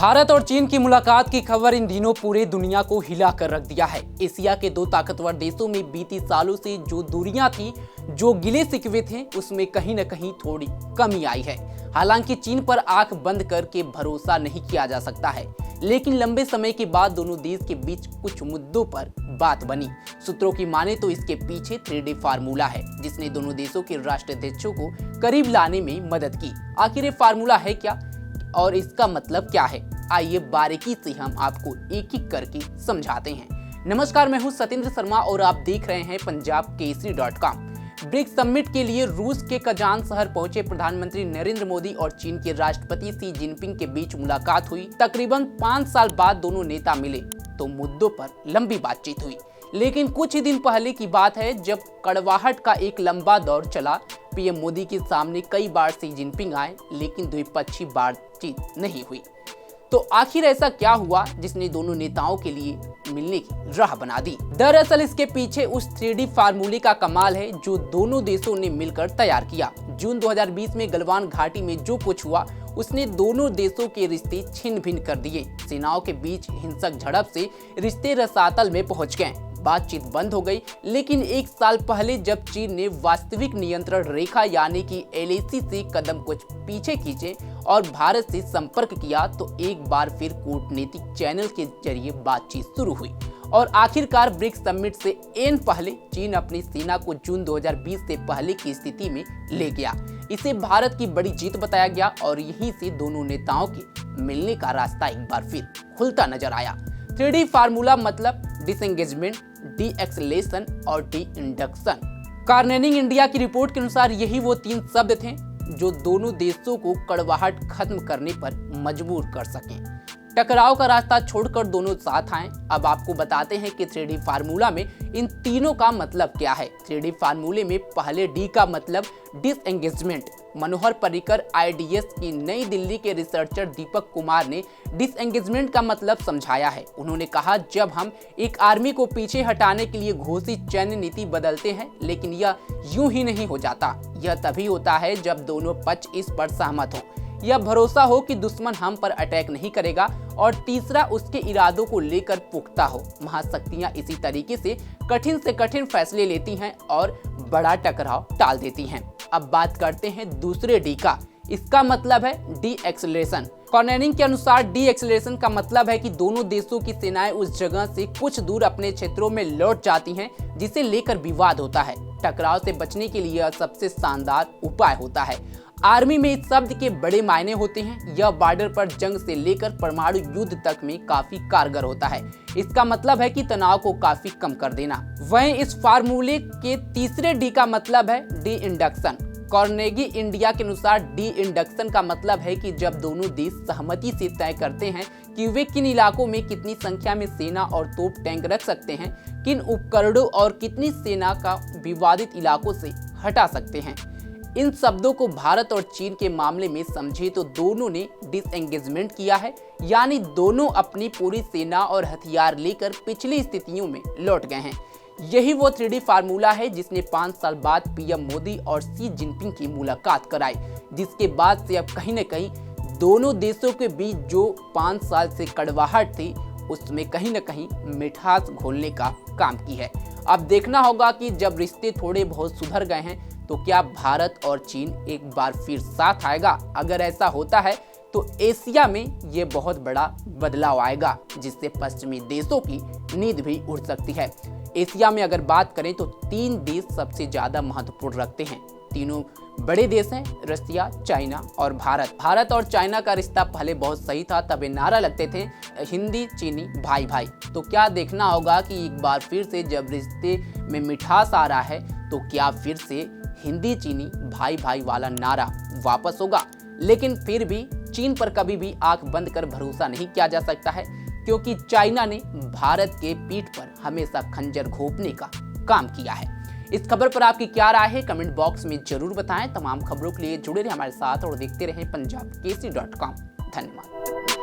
भारत और चीन की मुलाकात की खबर इन दिनों पूरे दुनिया को हिला कर रख दिया है। एशिया के दो ताकतवर देशों में बीती सालों से जो दूरियां थी, जो गिले शिकवे थे, उसमें कहीं न कहीं थोड़ी कमी आई है। हालांकि चीन पर आंख बंद करके भरोसा नहीं किया जा सकता है, लेकिन लंबे समय के बाद दोनों देश के बीच कुछ मुद्दों पर बात बनी। सूत्रों की माने तो इसके पीछे 3D फार्मूला है, जिसने दोनों देशों के राष्ट्राध्यक्षों को करीब लाने में मदद की। आखिर ये फार्मूला है क्या और इसका मतलब क्या है, आइए बारीकी से हम आपको एक एक करके समझाते हैं। नमस्कार, मैं हूं सतेंद्र शर्मा और आप देख रहे हैं punjabkesari.com। ब्रिक्स समिट के लिए रूस के कजान शहर पहुंचे प्रधानमंत्री नरेंद्र मोदी और चीन के राष्ट्रपति शी जिनपिंग के बीच मुलाकात हुई। तकरीबन 5 साल बाद दोनों नेता मिले तो मुद्दों पर लंबी बातचीत हुई। लेकिन कुछ ही दिन पहले की बात है जब कड़वाहट का एक लंबा दौर चला। पीएम मोदी के सामने कई बार शी जिनपिंग आए, लेकिन द्विपक्षीय बातचीत नहीं हुई। तो आखिर ऐसा क्या हुआ जिसने दोनों नेताओं के लिए मिलने की राह बना दी? दरअसल इसके पीछे उस 3D फार्मूले का कमाल है जो दोनों देशों ने मिलकर तैयार किया। जून 2020 में गलवान घाटी में जो कुछ हुआ उसने दोनों देशों के रिश्ते छिन्न भिन्न कर दिए। सेनाओं के बीच हिंसक झड़प से रिश्ते रसातल में पहुंच गए। बातचीत बंद हो गई। लेकिन 1 साल पहले जब चीन ने वास्तविक नियंत्रण रेखा यानी कि LAC से कदम कुछ पीछे खींचे और भारत से संपर्क किया तो एक बार फिर कूटनीतिक चैनल के जरिए बातचीत शुरू हुई और आखिरकार ब्रिक्स समिट से एन पहले चीन अपनी सेना को जून 2020 से पहले की स्थिति में ले गया। इसे भारत की बड़ी जीत बताया गया और यहीं से दोनों नेताओं के मिलने का रास्ता एक बार फिर खुलता नजर आया। 3D फार्मूला मतलब डिसएंगेजमेंट, डी-एक्सेलेरेशन और डी-इंडक्शन। कार्नेगिंग इंडिया की रिपोर्ट के अनुसार यही वो 3 शब्द थे जो दोनों देशों को कड़वाहट खत्म करने पर मजबूर कर सकें। टकराव का रास्ता छोड़कर दोनों साथ आए। अब आपको बताते हैं कि 3D फार्मूला में इन तीनों का मतलब क्या है। 3D फार्मूले में पहले डी का मतलब डिसएंगेजमेंट। मनोहर पर्रिकर IDS की नई दिल्ली के रिसर्चर दीपक कुमार ने डिसएंगेजमेंट का मतलब समझाया है। उन्होंने कहा, जब हम एक आर्मी को पीछे हटाने के लिए घोषित सैन्य नीति बदलते हैं, लेकिन यह यूं ही नहीं हो जाता। यह तभी होता है जब दोनों पक्ष इस पर सहमत हों, यह भरोसा हो कि दुश्मन हम पर अटैक नहीं करेगा और तीसरा उसके इरादों को लेकर पुख्ता हो। महाशक्तियां इसी तरीके से कठिन फैसले लेती हैं और बड़ा टकराव टाल देती हैं। अब बात करते हैं दूसरे डी का। इसका मतलब है डी-एक्सेलेरेशन। कार्नेगिंग के अनुसार डी-एक्सेलेरेशन का मतलब है कि दोनों देशों की सेनाएं उस जगह से कुछ दूर अपने क्षेत्रों में लौट जाती हैं जिसे लेकर विवाद होता है। टकराव से बचने के लिए यह सबसे शानदार उपाय होता है। आर्मी में इस शब्द के बड़े मायने होते हैं। यह बॉर्डर पर जंग से लेकर परमाणु युद्ध तक में काफी कारगर होता है। इसका मतलब है कि तनाव को काफी कम कर देना। वहीं इस फार्मूले के तीसरे डी का मतलब है डी-इंडक्शन। कार्नेगिंग इंडिया के अनुसार डी-इंडक्शन का मतलब है कि जब दोनों देश सहमति से तय करते हैं कि वे किन इलाकों में कितनी संख्या में सेना और तोप टैंक रख सकते हैं, किन उपकरणों और कितनी सेना का विवादित इलाकों से हटा सकते हैं। इन शब्दों को भारत और चीन के मामले में समझे तो दोनों ने डिसएंगेजमेंट किया है, यानी दोनों अपनी पूरी सेना और हथियार लेकर पिछली स्थितियों में लौट गए हैं। यही वो 3D फार्मूला है जिसने 5 साल बाद पीएम मोदी और शी जिनपिंग की मुलाकात कराई, जिसके बाद से अब कहीं न कहीं दोनों देशों के बीच जो 5 साल से कड़वाहट थी उसमें कहीं न कहीं मिठास घोलने का काम की है। अब देखना होगा कि जब रिश्ते थोड़े बहुत सुधर गए हैं तो क्या भारत और चीन एक बार फिर साथ आएगा। अगर ऐसा होता है तो एशिया में ये बहुत बड़ा बदलाव आएगा, जिससे पश्चिमी देशों की नींद भी उड़ सकती है। एशिया में अगर बात करें तो 3 देश सबसे ज्यादा महत्वपूर्ण रखते हैं। तीनों बड़े देश हैं, रसिया, चाइना और भारत। भारत और चाइना का रिश्ता पहले बहुत सही था, तब ये नारा लगते थे हिंदी चीनी भाई भाई। तो क्या देखना होगा कि एक बार फिर से जब रिश्ते में मिठास आ रहा है तो क्या फिर से हिंदी चीनी भाई भाई वाला नारा वापस होगा। लेकिन फिर भी चीन पर कभी भी आंख बंद कर भरोसा नहीं किया जा सकता है, क्योंकि चाइना ने भारत के पीठ पर हमेशा खंजर घोंपने का काम किया है। इस खबर पर आपकी क्या राय है, कमेंट बॉक्स में जरूर बताएं। तमाम खबरों के लिए जुड़े रहे हमारे साथ और देखते रहें punjabkesari.com। धन्यवाद।